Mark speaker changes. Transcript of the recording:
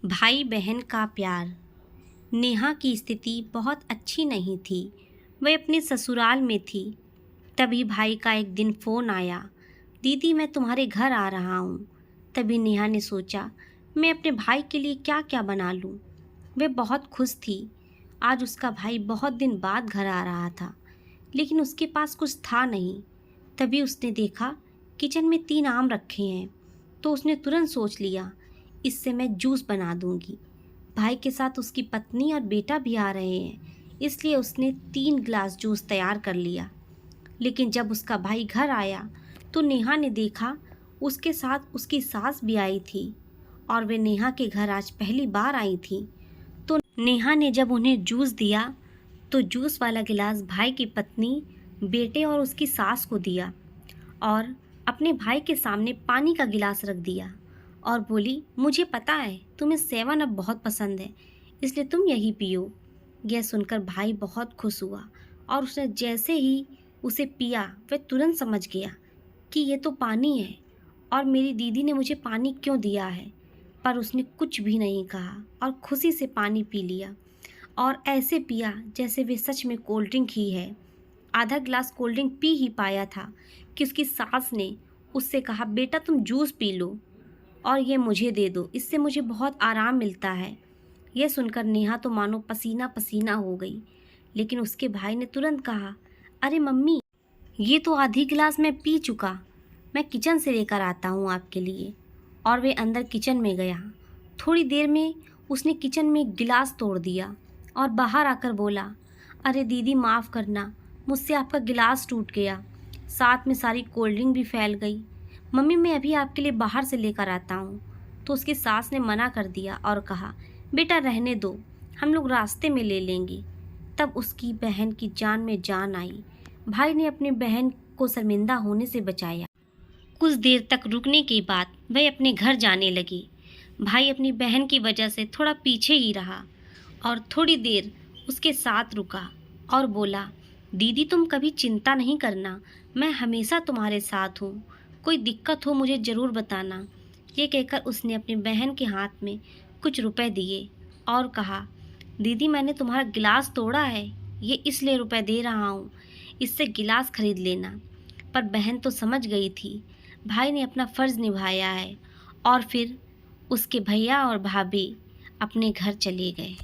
Speaker 1: भाई बहन का प्यार। नेहा की स्थिति बहुत अच्छी नहीं थी। वह अपने ससुराल में थी। तभी भाई का एक दिन फ़ोन आया, दीदी मैं तुम्हारे घर आ रहा हूँ। तभी नेहा ने सोचा मैं अपने भाई के लिए क्या क्या बना लूँ। वह बहुत खुश थी। आज उसका भाई बहुत दिन बाद घर आ रहा था, लेकिन उसके पास कुछ था नहीं। तभी उसने देखा किचन में 3 आम रखे हैं, तो उसने तुरंत सोच लिया इससे मैं जूस बना दूंगी। भाई के साथ उसकी पत्नी और बेटा भी आ रहे हैं, इसलिए उसने 3 गिलास जूस तैयार कर लिया। लेकिन जब उसका भाई घर आया तो नेहा ने देखा उसके साथ उसकी सास भी आई थी, और वे नेहा के घर आज पहली बार आई थी। तो नेहा ने जब उन्हें जूस दिया तो जूस वाला गिलास भाई की पत्नी, बेटे और उसकी सास को दिया, और अपने भाई के सामने पानी का गिलास रख दिया और बोली मुझे पता है तुम्हें 7 अप बहुत पसंद है, इसलिए तुम यही पियो। यह सुनकर भाई बहुत खुश हुआ, और उसने जैसे ही उसे पिया वह तुरंत समझ गया कि ये तो पानी है और मेरी दीदी ने मुझे पानी क्यों दिया है। पर उसने कुछ भी नहीं कहा और खुशी से पानी पी लिया, और ऐसे पिया जैसे वे सच में कोल्ड ड्रिंक ही है। आधा गिलास कोल्ड ड्रिंक पी ही पाया था कि उसकी सास ने उससे कहा बेटा तुम जूस पी लो और ये मुझे दे दो, इससे मुझे बहुत आराम मिलता है। यह सुनकर नेहा तो मानो पसीना पसीना हो गई, लेकिन उसके भाई ने तुरंत कहा अरे मम्मी, ये तो आधी गिलास मैं पी चुका, मैं किचन से लेकर आता हूँ आपके लिए। और वे अंदर किचन में गया। थोड़ी देर में उसने किचन में एक गिलास तोड़ दिया और बाहर आकर बोला अरे दीदी माफ़ करना, मुझसे आपका गिलास टूट गया, साथ में सारी कोल्ड ड्रिंक भी फैल गई। मम्मी मैं अभी आपके लिए बाहर से लेकर आता हूँ। तो उसकी सास ने मना कर दिया और कहा बेटा रहने दो, हम लोग रास्ते में ले लेंगे। तब उसकी बहन की जान में जान आई। भाई ने अपनी बहन को शर्मिंदा होने से बचाया। कुछ देर तक रुकने के बाद वह अपने घर जाने लगी। भाई अपनी बहन की वजह से थोड़ा पीछे ही रहा और थोड़ी देर उसके साथ रुका और बोला दीदी तुम कभी चिंता नहीं करना, मैं हमेशा तुम्हारे साथ हूँ, कोई दिक्कत हो मुझे ज़रूर बताना। ये कहकर उसने अपनी बहन के हाथ में कुछ रुपए दिए और कहा दीदी मैंने तुम्हारा गिलास तोड़ा है, ये इसलिए रुपए दे रहा हूँ, इससे गिलास खरीद लेना। पर बहन तो समझ गई थी भाई ने अपना फ़र्ज़ निभाया है, और फिर उसके भैया और भाभी अपने घर चले गए।